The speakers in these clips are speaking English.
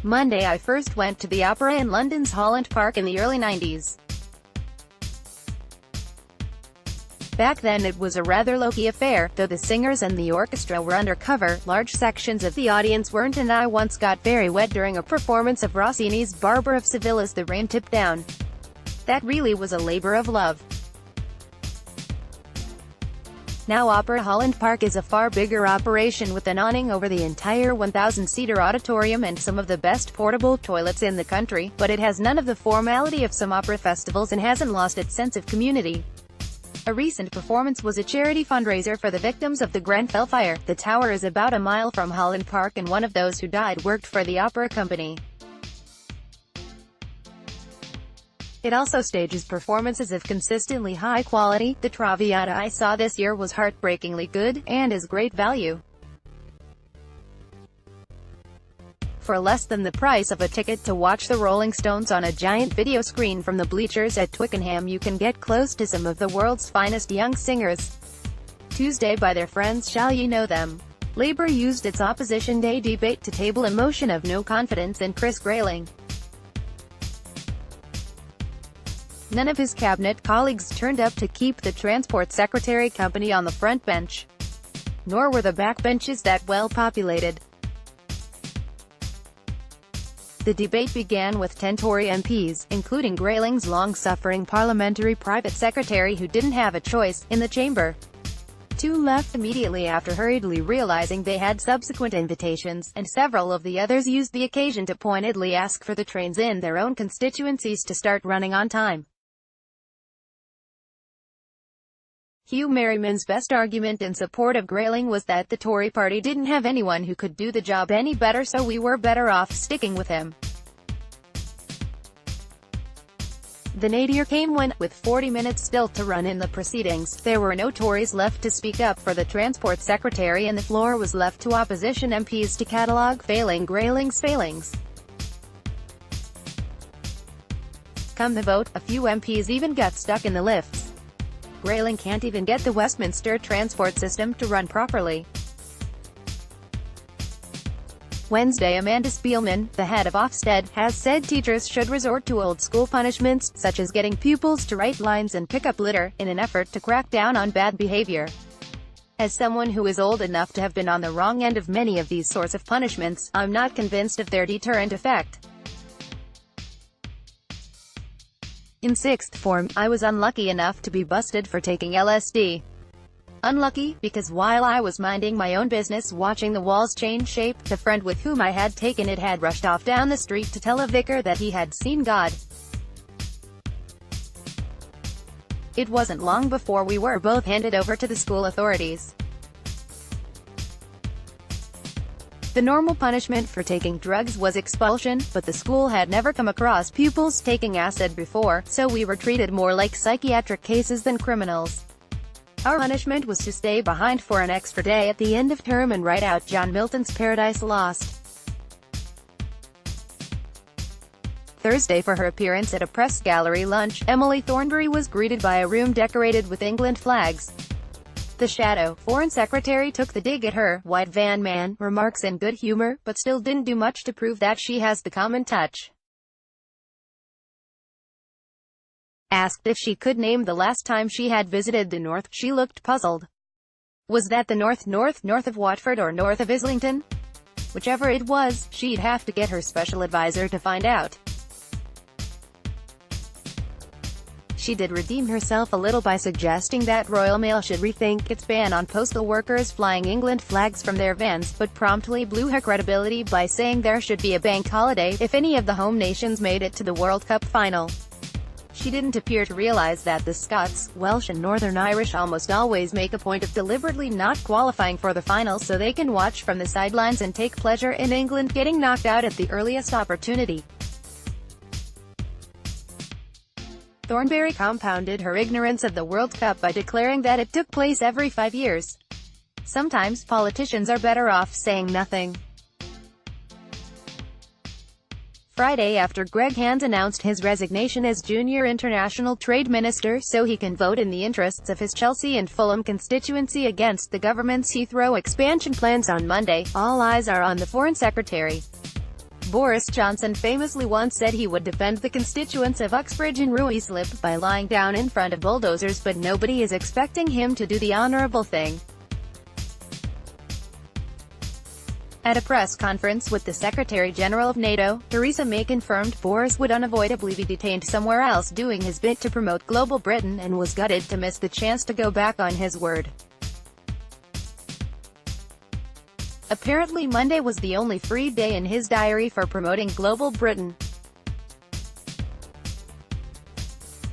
Monday I first went to the opera in London's Holland Park in the early 90s. Back then it was a rather low-key affair, though the singers and the orchestra were undercover, large sections of the audience weren't, and I once got very wet during a performance of Rossini's Barber of Seville as the rain tipped down. That really was a labor of love. Now Opera Holland Park is a far bigger operation with an awning over the entire 1,000-seater auditorium and some of the best portable toilets in the country, but it has none of the formality of some opera festivals and hasn't lost its sense of community. A recent performance was a charity fundraiser for the victims of the Grenfell fire. The tower is about a mile from Holland Park, and one of those who died worked for the opera company. It also stages performances of consistently high quality. The Traviata I saw this year was heartbreakingly good, and is great value. For less than the price of a ticket to watch the Rolling Stones on a giant video screen from the bleachers at Twickenham, you can get close to some of the world's finest young singers. Tuesday by their friends Shall You Know Them. Labour used its Opposition Day debate to table a motion of no confidence in Chris Grayling. None of his cabinet colleagues turned up to keep the Transport Secretary company on the front bench. Nor were the backbenches that well populated. The debate began with 10 Tory MPs, including Grayling's long-suffering parliamentary private secretary who didn't have a choice, in the chamber. 2 left immediately after hurriedly realizing they had subsequent invitations, and several of the others used the occasion to pointedly ask for the trains in their own constituencies to start running on time. Hugh Merriman's best argument in support of Grayling was that the Tory party didn't have anyone who could do the job any better, so we were better off sticking with him. The nadir came when, with 40 minutes still to run in the proceedings, there were no Tories left to speak up for the Transport Secretary, and the floor was left to opposition MPs to catalogue failing Grayling's failings. Come the vote, a few MPs even got stuck in the lifts. Grayling can't even get the Westminster transport system to run properly. Wednesday, Amanda Spielman, the head of Ofsted, has said teachers should resort to old-school punishments, such as getting pupils to write lines and pick up litter, in an effort to crack down on bad behavior. As someone who is old enough to have been on the wrong end of many of these sorts of punishments, I'm not convinced of their deterrent effect. In 6th form, I was unlucky enough to be busted for taking LSD. Unlucky, because while I was minding my own business watching the walls change shape, the friend with whom I had taken it had rushed off down the street to tell a vicar that he had seen God. It wasn't long before we were both handed over to the school authorities. The normal punishment for taking drugs was expulsion, but the school had never come across pupils taking acid before, so we were treated more like psychiatric cases than criminals. Our punishment was to stay behind for an extra day at the end of term and write out John Milton's Paradise Lost. Thursday, for her appearance at a press gallery lunch, Emily Thornberry was greeted by a room decorated with England flags. The Shadow Foreign Secretary took the dig at her, White Van Man, remarks in good humor, but still didn't do much to prove that she has the common touch. Asked if she could name the last time she had visited the North, she looked puzzled. Was that the north of Watford or north of Islington? Whichever it was, she'd have to get her special advisor to find out. She did redeem herself a little by suggesting that Royal Mail should rethink its ban on postal workers flying England flags from their vans, but promptly blew her credibility by saying there should be a bank holiday if any of the home nations made it to the World Cup final. She didn't appear to realize that the Scots, Welsh and Northern Irish almost always make a point of deliberately not qualifying for the final so they can watch from the sidelines and take pleasure in England getting knocked out at the earliest opportunity. Thornberry compounded her ignorance of the World Cup by declaring that it took place every 5 years. Sometimes politicians are better off saying nothing. Friday, after Greg Hands announced his resignation as Junior International Trade Minister so he can vote in the interests of his Chelsea and Fulham constituency against the government's Heathrow expansion plans on Monday, all eyes are on the Foreign Secretary. Boris Johnson famously once said he would defend the constituents of Uxbridge and Ruislip by lying down in front of bulldozers, but nobody is expecting him to do the honourable thing. At a press conference with the Secretary-General of NATO, Theresa May confirmed Boris would unavoidably be detained somewhere else doing his bit to promote Global Britain, and was gutted to miss the chance to go back on his word. Apparently Monday was the only free day in his diary for promoting Global Britain.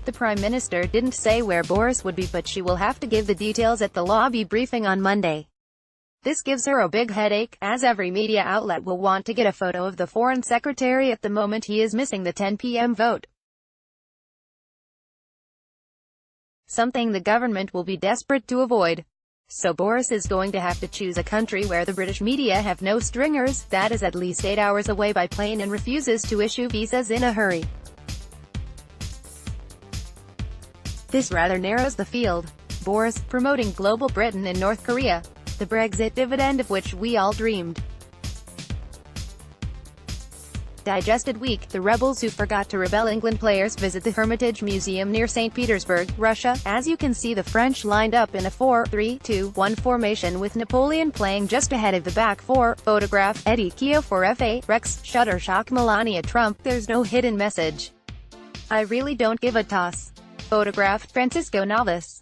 The Prime Minister didn't say where Boris would be, but she will have to give the details at the lobby briefing on Monday. This gives her a big headache, as every media outlet will want to get a photo of the Foreign Secretary at the moment he is missing the 10 p.m. vote. Something the government will be desperate to avoid. So Boris is going to have to choose a country where the British media have no stringers, that is at least 8 hours away by plane and refuses to issue visas in a hurry. This rather narrows the field. Boris, promoting Global Britain in North Korea. The Brexit dividend of which we all dreamed. Digested week, the rebels who forgot to rebel. England players visit the Hermitage Museum near St. Petersburg, Russia. As you can see, the French lined up in a 4-3-2-1 formation with Napoleon playing just ahead of the back four. Photograph, Eddie Keogh for FA, Rex, Shutterstock, Melania Trump. There's no hidden message. I really don't give a toss. Photograph, Francisco Navas.